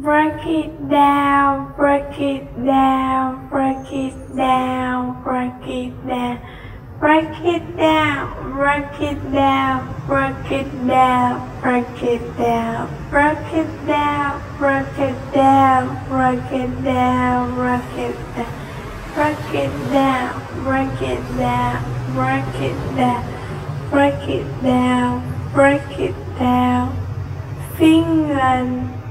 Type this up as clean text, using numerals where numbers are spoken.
break it down, break it down, break it down, break it down, break it down, break it down, break it down, break it down, break it down, break it down, break it down, break it down, break it down, break it down, break it down, break it down, break it down. Finland.